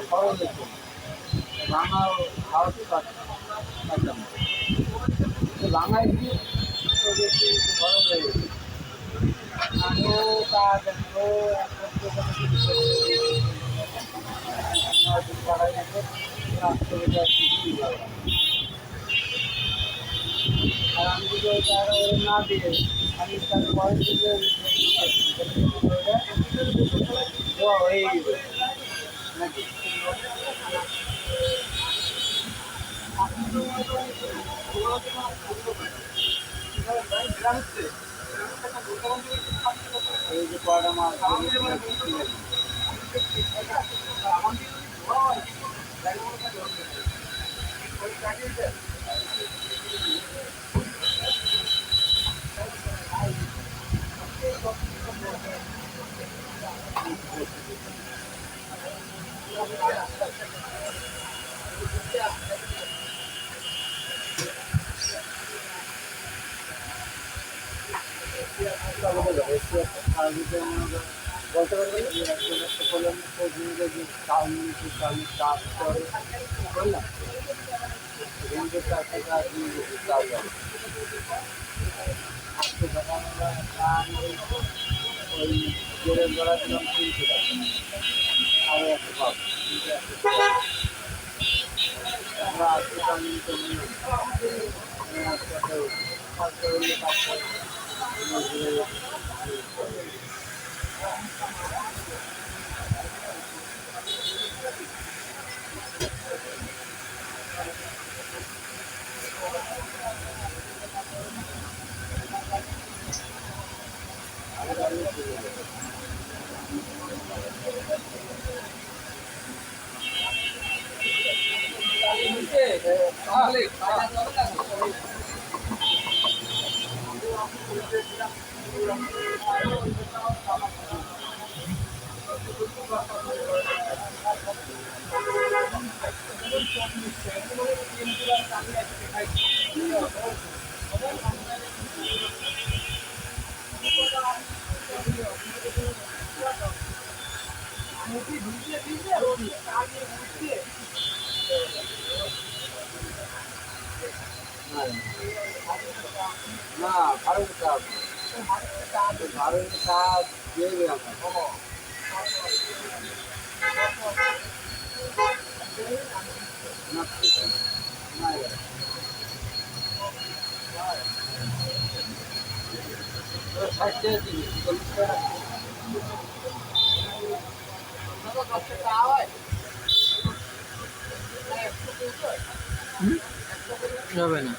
খরচ হচ্ছে ভাঙা হাওয়াতে পারতাম ভাঙায় কি বেশি খরচ হয়ে গেছে আমিও কাজ ও আর আমি যদি ওইটা আরো না দিয়ে আমি তার পরের দিকে হয়ে গেছে নাকি এই যে কয়টা মাছ বলতে পারবেন বললাম চাষ বললাম আজকে সকালবেলা ওই জোরের গলা দিলাম 300 টাকা আরও একটা পাব আমরা আজকে আমি না ভালো কাজ ভালো কাজ দেবে আমার যাবে না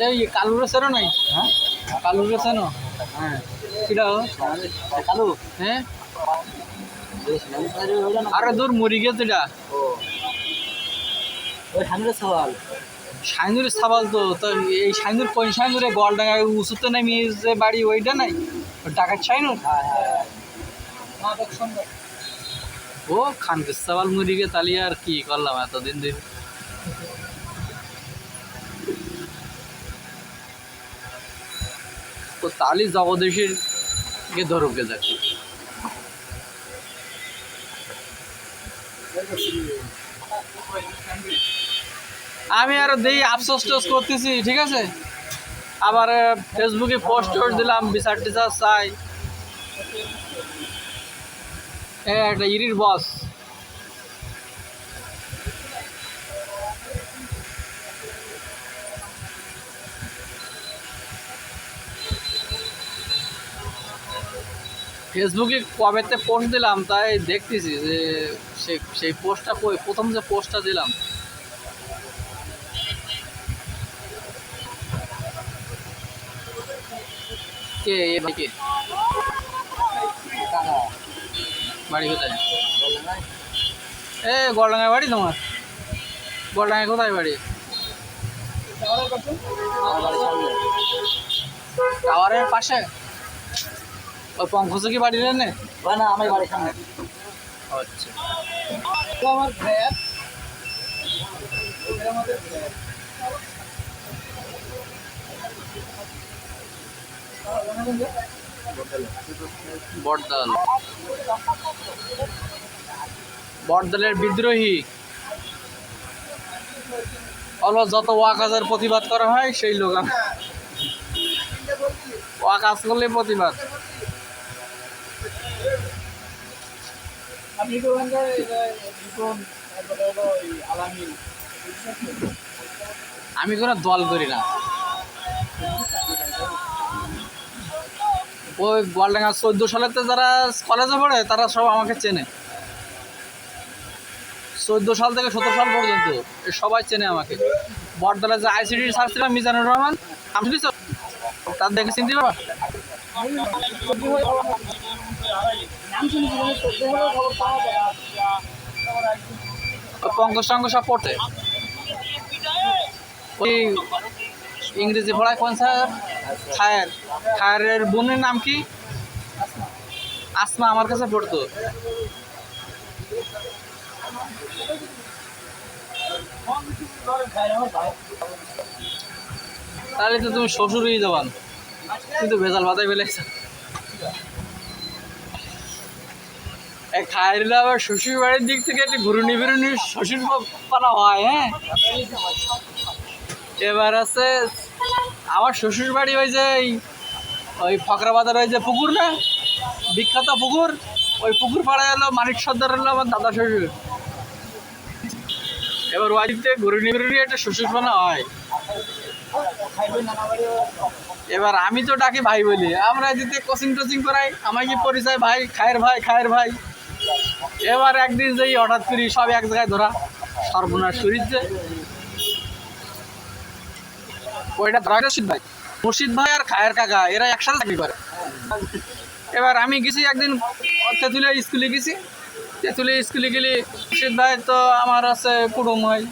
এই কালু রেছেন নাই হ্যাঁ কালু রেছেন হ্যাঁ কিটা কালু হ্যাঁ আরে দূর মরি গেছে এটা ওই সামনে সওয়াল সাইনুর সাবাল তো এই সাইনুর কোন সাইনুরে গলডাঙ্গায় উঁচুতে নামিয়ে যে বাড়ি ওইটা নাই টাকার সাইনুর ও খানকে সাবাল মরি গে তালি আর কি করলাম এতদিন দিন তো তালি জগদেশের গে ধরুকে যাচ্ছে আমি আরো দেই আফসোস টোস করতেছি ঠিক আছে আবার ফেসবুকে পোস্ট দিলাম বিচার টিচার চাই একটা ইরির বস ফেসবুকে কবেতে পোস্ট দিলাম তাই দেখতেছি যে সেই পোস্টটা প্রথম যে পোস্টটা দিলাম কে এ ভাই কে বাড়ি কোথায়? এ গলডাঙ্গায় বাড়ি তোমার? গলডাঙ্গায় কোথায় বাড়ি? টাওয়ারের পাশে? ওই পঙ্কজ কি বাড়ি রেনে? না আমার বাড়ির সামনে। আচ্ছা, তো আমার ফ্ল্যাট ওদের আমাদের ফ্ল্যাট। বটদল, বটদলের বিদ্রোহী অলস যত ওয়াকাজের প্রতিবাদ করা হয় সেই লোক আমি। ওয়াকাজ করলে প্রতিবাদ। আপনি তো ওখানকার রিপন, তারপরে হলো ওই আলামিন, আমি কোনো দল করি না। ওই গোয়ালডাঙ্গা 14 সালেতে যারা কলেজে পড়ে তারা সব আমাকে চেনে। 14 সাল থেকে 17 সাল পর্যন্ত সবাই চেনে আমাকে। বটদলে যে আইসিডি স্যার ছিলাম মিজানুর রহমান, আমি শুনেছ তার দেখে চিনতে পারবা? নাম শুনেছি কিন্তু সত্যি হলো খবর পাওয়া যায় না। পঙ্কজ টঙ্কজ সব পড়তে ওই ইংরেজি পড়ায় কোন স্যার? খায়ের। খায়ের বোনের নাম কি? আসমা। আমার কাছে পড়তো। তাহলে তো তুমি শ্বশুরই জবান, কিন্তু ভেজাল বাতাই ফেলেছ। এই খায়ের আবার শ্বশুর বাড়ির দিক থেকে একটু ঘুরুনি ফিরুনি শ্বশুর পালা হয়। হ্যাঁ, এবার আছে আমার শ্বশুর বাড়ি ওই যে ওই ফকরাবাজার ওই যে পুকুর না, বিখ্যাত পুকুর, ওই পুকুর পাড়ায় এলো মানিক সর্দার হলো আমার দাদা শ্বশুর। এবার ওই দিক থেকে ঘুরুনি ফিরুনি একটা শ্বশুর পালা হয়। এবার আমি তো ডাকি ভাই বলি, আমরা এদিকে কোচিং টোচিং করাই, আমার কি পরিচয় ভাই, খায়ের ভাই, খায়ের ভাই। এবার একদিন যেই হঠাৎ করি সব এক জায়গায় ধরা, সর্বনাশ করিচ্ছে। ওইটা ধরা মুর্শিদ ভাই, মুর্শিদ ভাই আর খায়ের কাকা এরা একসাথে চাকরি করে। এবার আমি গেছি একদিন তেঁতুলিয়া স্কুলে গেছি, তেঁতুলিয়া স্কুলে গেলে মুর্শিদ ভাই তো আমার আছে কুটুম হয়।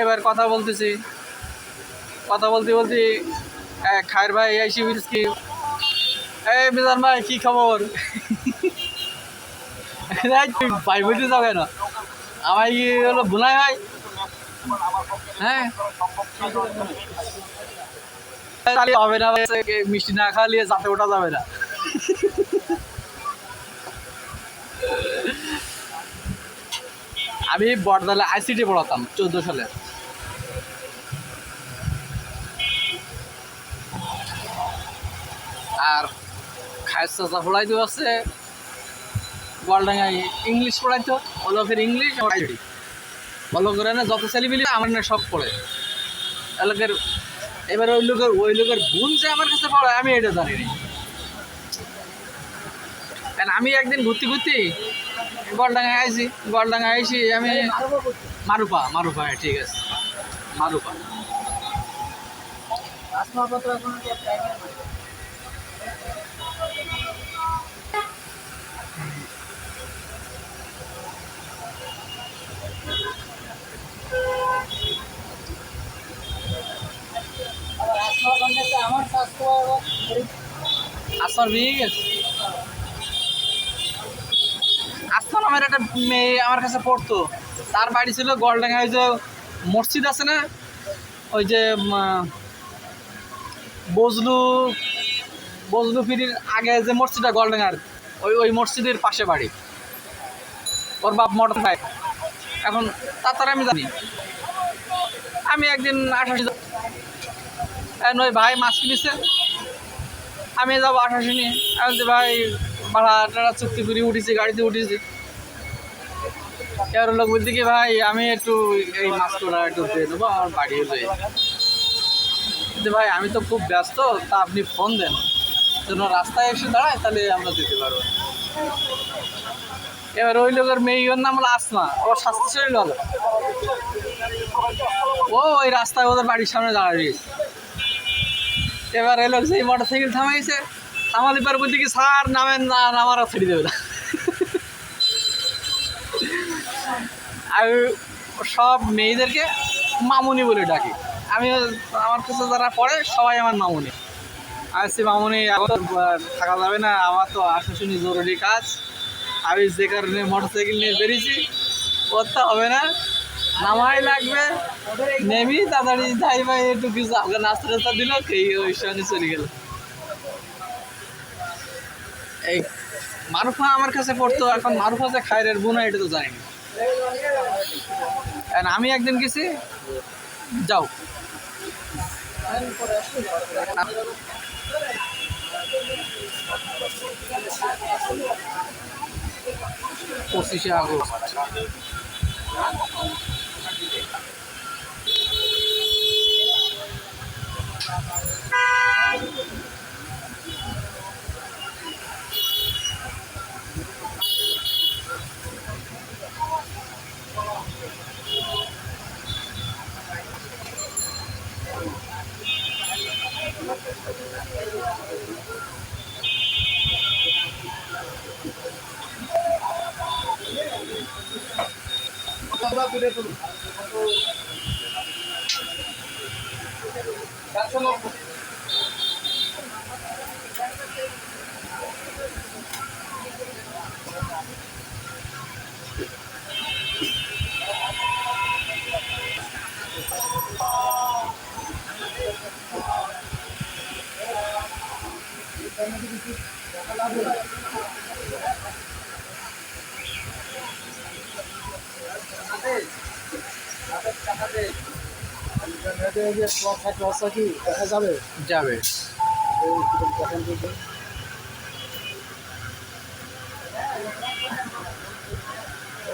এবার কথা বলতেছি, কথা বলতে বলতে খায়ের ভাই আইসি কি, এই মিজান ভাই কি খবর? ভাই বলতে যাবে না, আমার কি হলো বোনাই ভাই। হ্যাঁ, হবে না, মিষ্টি না খাওয়ালে যাতে ওঠা যাবে না। আমি বটদলে আইসিটি পড়াতাম 14 সালে। আর খায়ের চাচা পড়াইতে আছে গোয়ালডাঙ্গায় ইংলিশ পড়াইতো, ওলো ফের ইংলিশ পড়াইতি ভালো করে না, যত ছেলেপিলি আমার না সব পড়ে এলাকার। এবার ওই লোকের বোন যে আমার কাছে পড়ে আমি এটা জানি না। কারণ আমি একদিন ঘুরতে ঘুরতে গোয়ালডাঙ্গায় আইছি, গোয়ালডাঙ্গায় আইসি আমি মারুপা, মারুপা, হ্যাঁ ঠিক আছে, মারুপা। আসমাপত্র এখন আমার স্বাস্থ্য আসমার বিয়ে গেছে। আসমান আমার একটা মেয়ে আমার কাছে পড়তো, তার বাড়ি ছিল গোয়ালডাঙ্গায়। ওই যে মসজিদ আছে না, ওই যে বজলু বজলু ফিরির আগে যে মসজিদটা গোয়ালডাঙ্গার, ওই মসজিদের পাশে বাড়ি। ওর বাপ মোটর ভাই এখন, তার আমি জানি। আমি একদিন 88 নয় ভাই মাছ কিনেছে, আমি যাবো 88 নিয়ে। আমি বলছি ভাই ভাড়া টাড়া চুক্তি করে উঠেছি, গাড়িতে উঠেছি। এবার লোক বলতে কি ভাই আমি একটু এই মাছটা একটু দিয়ে দেবো, আমার বাড়ি হলে। কিন্তু ভাই আমি তো খুব ব্যস্ত, তা আপনি ফোন দেন যেন রাস্তায় এসে দাঁড়ায়, তাহলে আমরা দিতে পারবো। এবার ওই লোকের মেয়ের নাম হলো আসমা, ওর স্বাস্থ্য শরীর ভালো। ও ওই রাস্তায় ওদের বাড়ির সামনে দাঁড়ায়। এবার এই লোক সেই মোটর সাইকেল থামাইছে, সামালিপার বলতে কি স্যার নামেন না, নামার ছেড়ে দেবে না। আর সব মেয়েদেরকে মামুনি বলে ডাকি আমি। আমার কাছে যারা পড়ে সবাই আমার মামুনি। আসছি মামুনি, এখন থাকা যাবে না, আমার তো আসা শুনি জরুরি কাজ। আমি যে কারণে মোটরসাইকেল নিয়ে বেরিয়েছি, করতে হবে না, নামাই লাগবে, নেমি তাড়াতাড়ি যাই ভাই একটু কিছু আমাকে নাস্তা টাস্তা দিল, খেয়ে ওই সঙ্গে চলে গেল। এই মারুফা আমার কাছে পড়তো, এখন মারুফা যে খায়রের বোনা এটা তো জানি না। আমি একদিন গেছি, যাও 25শে আগস্ট। দেখা যাবে যাবে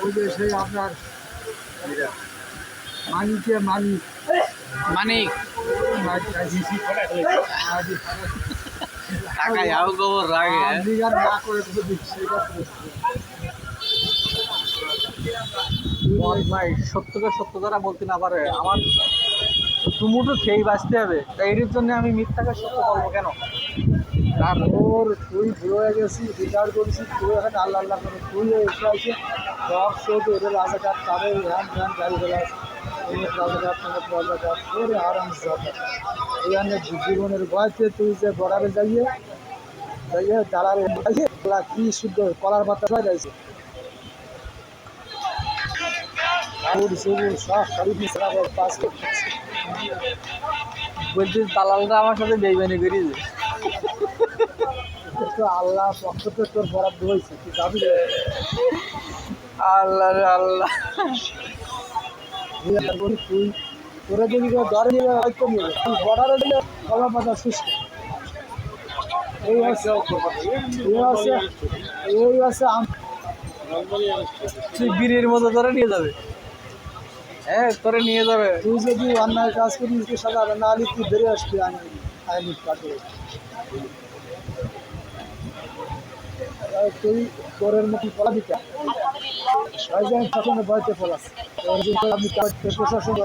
ওই যে সেই আপনার মানিকে মানিক মানিক কাকা যাও খবর রাগে না করে ভাই সত্যকে সত্য দ্বারা বলতে না পারে, আমার তুমুটো খেয়েই বাঁচতে হবে, তাই এর জন্য আমি মিথ্যাকে সত্য বলবো কেন? আর ওর তুই বুড়ো হয়ে গেছি, রিটায়ার করেছি, তুই এখন আল্লাহ আল্লাহ করে তুই এসে আছে সব শোধ ওদের রাজাঘাট তাদের হ্যান ফ্যান গাড়ি ফেলা আছে রাজাঘাট রাজাঘাট করে আরাম এখানে জীবনের বয়সে তুই যে বর্ডারে যাইয়ে যাইয়ে দালারে কি শুদ্ধ কলার পাতা পাই যাইছে সব শাড়ি পাস বলছি দালালরা আমার সাথে বেইমানি করিয়েছে। আল্লাহ পক্ষ থেকে তোর বরাদ্দ হয়েছে, তুই যাবি আল্লাহ রে আল্লাহ। তুই তোরা যদি ধরে নিয়ে দায়িত্ব নিয়ে তুই বর্ডারে দিলে কলা পাতা সুস্থ এই আছে এই আছে তুই বীরের মতো ধরে নিয়ে যাবে, হ্যাঁ তোরে নিয়ে যাবে। তুই যদি অন্যায় কাজ করিস তো সাদা না হলে তুই বেরিয়ে আসবি আইনি কাটে তুই তোরের মতো ফলা দিতে প্রশাসনের ভয়তে ফলাস আপনি প্রশাসন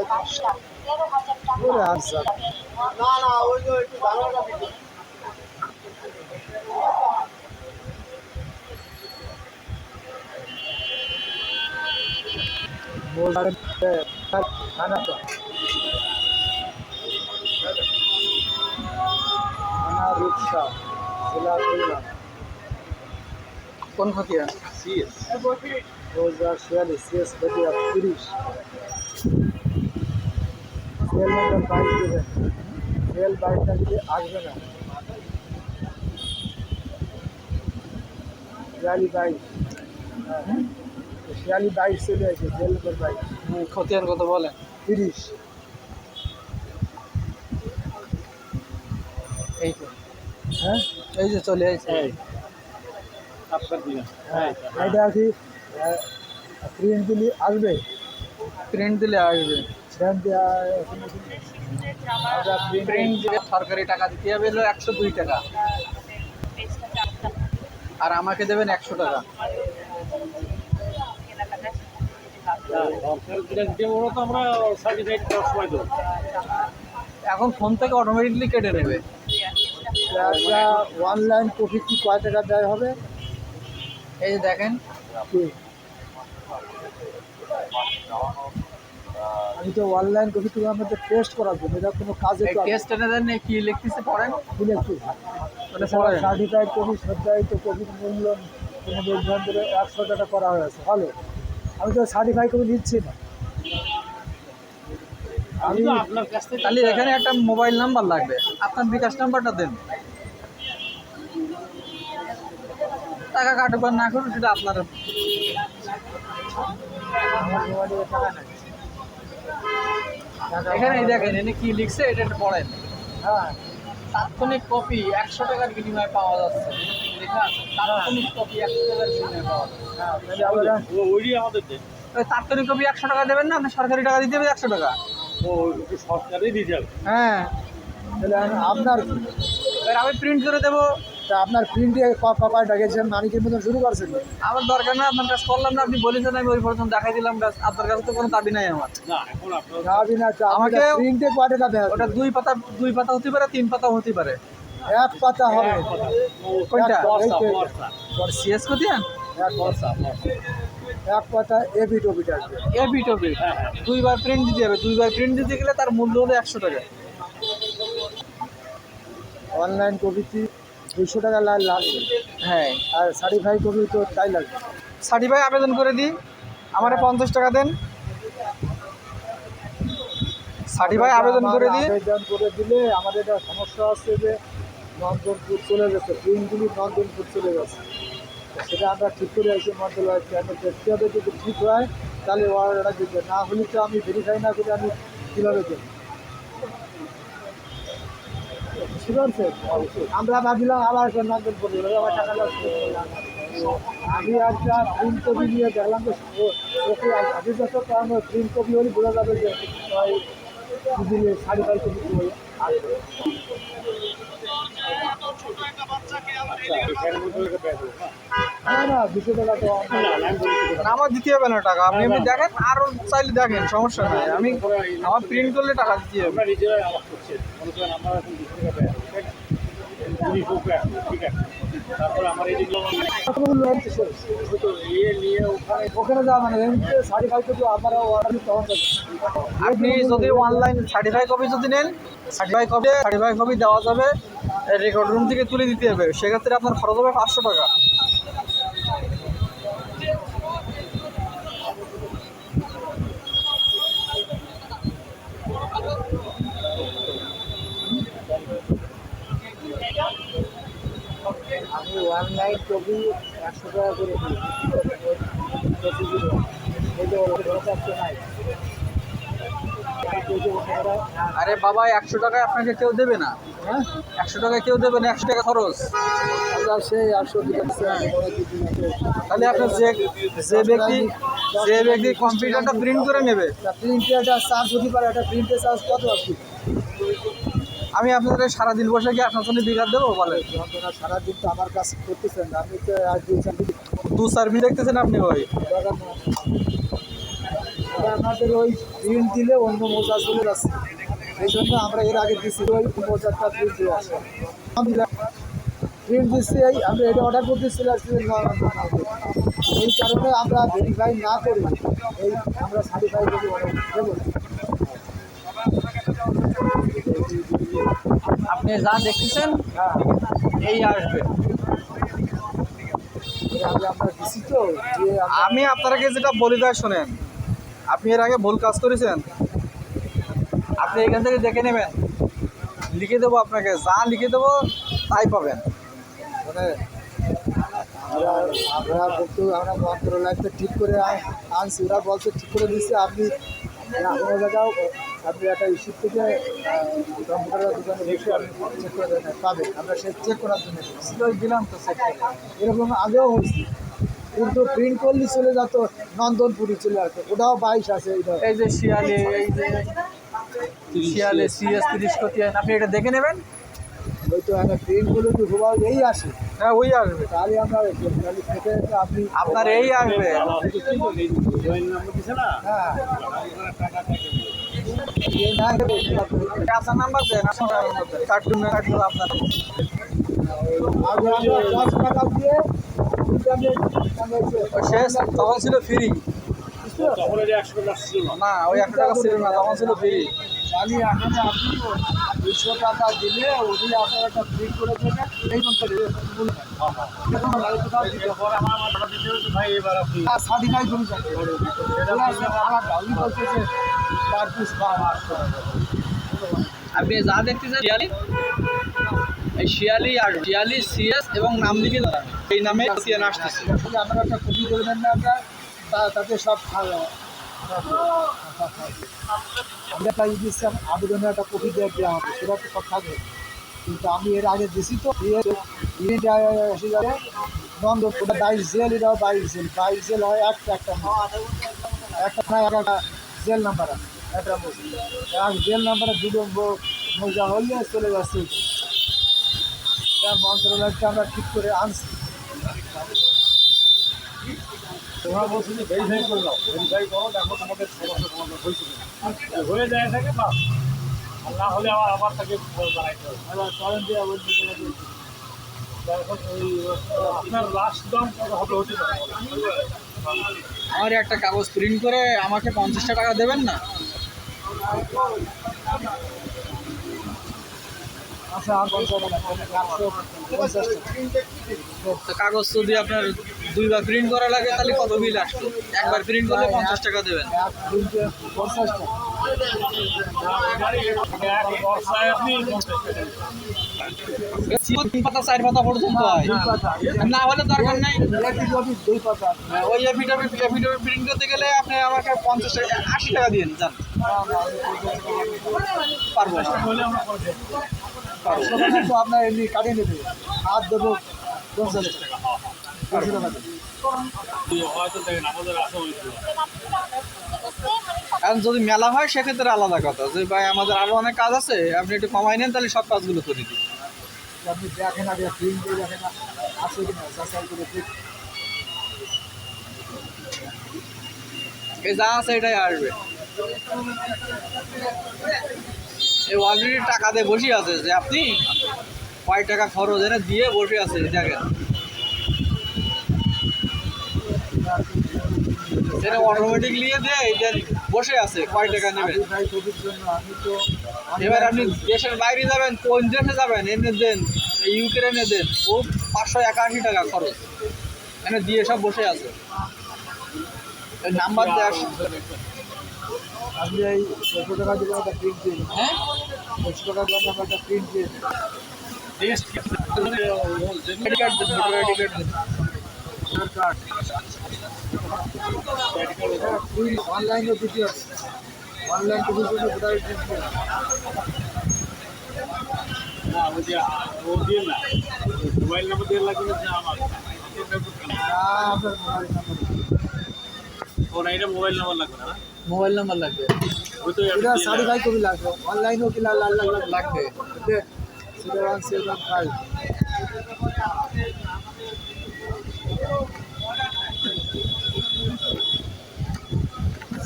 থানা রূপসা জেলা খুলনা কোন খতিয়া? 2046 CS খতিয়া 30 সেল নাম্বার 22 দেবেন, সেল 22টা যদি আসবে না 42 চলে আসে সেল নাম্বার 22 খতিয়ান কত বলেন? 30 এই তো, হ্যাঁ এই যে চলে আসছে। এটা কি প্রিন্ট দিলে আসবে? প্রিন্ট দিলে আসবে, প্রিন্ট দিলে সরকারি টাকা দিতে হবে হলো 102 টাকা, আর আমাকে দেবেন 100 টাকা। এখন ফোন থেকে অটোমেটিকলি কেটে নেবে। একটা অনলাইন কপি কি কয় টাকা দেয় হবে? এই যে দেখেন, কি? আমি তো অনলাইন কপি তুমি আমাদের টেস্ট করার জন্য, এটা কোনো কাজে এই টেস্ট এনে দেন, কি লিখতেছে পড়েন, মানে পড়েন। সার্টিফাইড কপি সত্যায়িত কপির মূল্য কোনো বিভ্রান্তরে 100 টাকা করা হয়েছে। ভালো, আমি তো সার্টিফাইড কপি নিচ্ছি না। আমি আপনার কাছ থেকে তাহলে এখানে একটা মোবাইল নাম্বার লাগবে, আপনার বিকাশ নাম্বারটা দেন। টাকা কাটুক আর না করুন সেটা আপনার। আমার মোবাইলে টাকা নাই। এখানে এই দেখেন, এনে কি লিখছে এটা একটু পড়েন। হ্যাঁ, তাৎক্ষণিক কপি 100 টাকার বিনিময়ে পাওয়া যাচ্ছে, লেখা আছে তাৎক্ষণিক কপি 100 টাকার বিনিময়ে পাওয়া যাচ্ছে। তাহলে আমরা ওইটি আমাদের দেন। ওই তাৎক্ষণিক কপি 100 টাকা দেবেন না, আপনি সরকারি টাকা দিতে হবে 100 টাকা। ও ওইটি সরকারই দিয়ে যাবে। হ্যাঁ, তাহলে আপনার কি? এবার আমি প্রিন্ট করে দেবো। তা আপনার প্রিন্টে কয়টা গেছেন, মানিকের মতন শুরু করছেন? আমার দরকার না, আপনার কাছে করলাম না, আপনি বলেছেন আমি ওই পর্যন্ত দেখাই দিলাম, ব্যাস। আপনার কাছে তো কোনো দাবি নাই আমার। না এখন আপনার যাবি না, আমাকে আমাকে- প্রিন্টে কয় টাকা দেয়? ওটা 2 পাতা হতে পারে, 3 পাতা হতে পারে। এক পাতা হবে। কোনটা? বর্ষা এই যে- বর্ষা সিএস কো দিয়েন, এক পাতা, এক পাতা এবিট ওবিট আসবে। এ বিটবে 2 বার প্রিন্ট দিতে হবে। 2 বার প্রিন্ট দিতে গেলে তার মূল্য হলো 100 টাকা। অনলাইন কপিতে 200 টাকা লাগবে, হ্যাঁ, আর সার্টিফাইড কপি তো তাই লাগবে। সার্টিফাই আবেদন করে দিই, আমারে 50 টাকা দেন। সার্টিফাই আবেদন করে দিই। আবেদন করে দিলে আমাদের একটা সমস্যা আছে যে নন্দনপুর চলে গেছে, প্রিন্টগুলি নন্দনপুর চলে গেছে। তো সেটা আমরা ঠিক করে এসে মন্ত্রণালয় দেখতে হবে, যদি ঠিক হয় তাহলে অর্ডারটা দিতে, না হলে তো আমি ভেরিফাই না করে আমি কীভাবে দেবো? বুঝতে পারছেন? আমরা ভাবছিলাম আবার নন্দনপুর আবার টাকা লাগছে। আমি একটা প্রিন্ট কপি নিয়ে দেখলাম যে ওকে আগে যত কারণ প্রিন্ট কপি হলে বোঝা যাবে যে দিলে সার্টিফাইড কপি আসবে। না না, 200 টাকা তো না, আমার দিতে হবে না টাকা, আপনি এমনি দেখেন, আরও চাইলে দেখেন, সমস্যা নাই। আমি আমার প্রিন্ট করলে টাকা দিতে হবে। আমরা নিজেরাই আলাপ করছি। মনে করেন আমরা এখন 200 টাকা ব্যয় করি। ঠিক আছে, ঠিক আছে। তারপরে আমার এই যেগুলো কতগুলো হচ্ছে শেষ। নিয়ে ওখানে ওখানে যাওয়া মানে এমনিতে সার্টিফাইড কপি আপনারা অর্ডার তখন আপনি যদি অনলাইন সার্টিফাই কপি যদি নেন, সার্টিফাই কপি দেওয়া যাবে, রেকর্ড রুম থেকে তুলে দিতে হবে, সেক্ষেত্রে আপনার খরচ হবে 500 টাকা। আমি অনলাইন কপি 100 টাকা করে দিই। এই যে দরখাস্ত নাই। আরে বাবা, 100 টাকায় আপনাকে কেউ দেবে না। হ্যাঁ, 100 টাকা কেউ দেবে না, 100 টাকা খরচ। আমরা সেই 800 টাকা তাহলে আপনার যে ব্যক্তি কম্পিউটারটা প্রিন্ট করে নেবে, প্রিন্টের চার্জ হতে পারে, একটা প্রিন্টের চার্জ কত আছে? আমি আপনাদের সারাদিন বসে গিয়ে আপনার জন্য বিঘাত দেবো বলেন? যন্ত্রণা সারাদিন তো আমার কাছে করতেছেন না, আমি তো আর 2-4 দিন 2-4 মিনিট দেখতেছেন আপনি ভাই। দরকার নেই। আমাদের ওই প্রিন্ট দিলে অন্য মোজা চলে যাচ্ছে, এই জন্য আমরা এর আগে দিচ্ছি ওই মোজারটা প্রিন্ট দিয়ে আসে। প্রিন্ট দিচ্ছি, এই আমরা এটা অর্ডার করতেছিলাম, এই কারণে আমরা ভেরিফাই না করি এই আমরা সার্টিফাই করি অর্ডার দেবো। আপনি যা দেখতেছেন হ্যাঁ, এই আসবে। এর আগে আমরা দিচ্ছি তো যে আমি আপনাকে যেটা বলি তাই শোনেন, আপনি এর আগে ভুল কাজ করেছেন, আপনি এখান থেকে দেখে নেবেন, লিখে দেবো আপনাকে, যা লিখে দেবো তাই পাবেন। মানে আমরা মন্ত্রণালয়টা ঠিক করে আনছি, ওরা বলছে ঠিক করে দিচ্ছে। আপনি কোনো জায়গাও আপনি একটা ইস্যু থেকে কম্পিউটারের দোকানে বসে আপনি চেক করে দেন, পাবেন। আমরা সে চেক করার জন্য দিলাম তো চেক করে। এরকম আগেও হয়েছে, কিন্তু প্রিন্ট করলে চলে যেত নন্দনপুরি চলে আসতো, ওটাও 22 আছে। এই যে শিয়ালে, এই যে শিয়ালে CS 30 কতি, আপনি এটা দেখে নেবেন। ওই তো আমরা প্রিন্টগুলো কি হুবাও এই আসে, হ্যাঁ, ওই আসবে, তাহলে আমরা তাহলে থেকে আপনি আপনার এই আসবে। জয়েন নাম্বার দিছে না, হ্যাঁ টাকা আপনার নাম্বার দেন, আপনার নাম্বার দেন, কাটুন না কাটুন আপনার। আগে আমরা 10 টাকা দিয়ে ইন্টারনেট শেষ তখন ছিল ফ্রি। তখন ওই যে 100 টাকা ছিল না। না ওই 1 টাকা ছিল না, তখন ছিল ফ্রি। আমি এখন আপনি 200 টাকা দিলে ওই আপনার একটা ফ্রি করে দেবে এই কোনটা এরপরে আমার টাকা দিতে হতো ভাই, এবার আপনি স্বাধীনাই জমি যাচ্ছে আলাদা উনি বলতেছে 4 পিস খাওয়া আপনি যা দেখতেছেন শিয়ালি, এই শিয়ালি আর শিয়ালি সিএস এবং নাম লিখে দাঁড়ান, এই নামে সিএন আসতেছে। আমরা একটা কপি করবেন না আমরা তাতে সব আমরা তাই দিচ্ছি আবেদনের একটা কপি দেওয়া হবে, সেটা তো সব থাকবে। কিন্তু আমি এর আগে দিছি তো এসে যাবে নন্দ 22 জেল, এটাও 22 জেল। 22 জেল হয় একটা একটা জেল নাম্বার আছে, একটা জেল নাম্বারে দুটো মজা হলে চলে যাচ্ছে। মন্ত্রণালয়কে আমরা ঠিক করে আনছি। তোমরা বলছো যে ভেরিফাই করে দাও, ভেরিফাই করো, দেখো তোমাদের সমস্যা সমাধান হয়েছে কিনা। হয়ে যায় থাকে বা আর না হলে আবার তাকে বানাইতে হবে। এবার করেন দিয়ে বলতে এখন ওই আপনার লাস্ট দাম কত হবে হতে পারে? আমার একটা কাগজ প্রিন্ট করে আমাকে 50 টাকা দেবেন না? আচ্ছা আর বলতে হবে না, 150 তো কাগজ যদি আপনার 2 বার প্রিন্ট করা লাগে তাহলে কত বিল আসলো? একবার প্রিন্ট করলে 50 টাকা দেবেন। 50 টাকা। এক বর্ষায় আপনি 50 টাকা। 3 পাতা 4 পাতা পর্যন্ত হয়, না হলে দরকার নাই। এফিডেভিট 2 পাতা। ওই এফিডেভিট প্রিন্ট করতে গেলে আপনি আমাকে 50 টাকা 80 টাকা দিয়ে যান। পারবো না, হলে আমরা করে দেবো। সেখানে তো আপনার এমনি কাটিয়ে নেবে, হাত দেবো 50 টাকা। 200 টাকা দেবো। হয়তো দেখেন আমাদের আসা হয়েছিল। এখন যদি মেলা হয় সেক্ষেত্রে আলাদা কথা, যে ভাই আমাদের আরো অনেক কাজ আছে, আপনি একটু কমাই নেন, তাহলে সব কাজগুলো করে দিই। আপনি দেখেন আগে প্রিন্ট দিয়ে দেখেন আছে কিনা, যাচাই করে ঠিক। এই যা আছে এটাই আসবে। এই অলরেডি টাকা দিয়ে বসে আছে, যে আপনি কয় টাকা খরচ এনে দিয়ে বসে আছে দেখেন। এটা অটোমেটিক নিয়ে দিয়ে এটা বসে আছে, কয় টাকা নেবেন। ভাই ছবির জন্য আমি তো এবার আপনি দেশের বাইরে যাবেন, কোন দেশে যাবেন, এনে দেন, ইউক্রেনে দেন, ও 581 টাকা খরচ এনে দিয়ে সব বসে আছে। নাম্বার দেওয়া, আপনি এই 100 টাকা দিলে একটা প্রিন্ট দিয়ে দিন। হ্যাঁ 100 টাকা দিলে আমরা একটা প্রিন্ট দিয়ে দিন। টেস্ট আইডি কার্ড দেন, ভোটার আইডি কার্ড দেন। প্রিন্ট অনলাইনে দিতে হবে, অনলাইন কপির জন্য ভোটার আইডি প্রিন্ট দিয়ে দিন। না ওই যে ও দিয়ে না, মোবাইল নাম্বার দিয়ে লাগবে না আমার। না আপনার মোবাইল নাম্বার ও না, এটা মোবাইল নাম্বার লাগবে না। মোবাইল নাম্বার লাগবে। ওই তো এটা সার্টিফাই কপি লাগবে, অনলাইনেও কি লাগবে।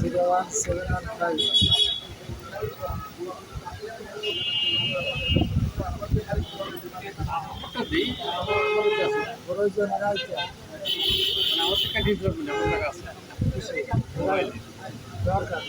সেটা 175 দিই প্রয়োজন নাই তো। আমার থেকে দিতে হবে না, আমার টাকা আছে মোবাইলে। দরকার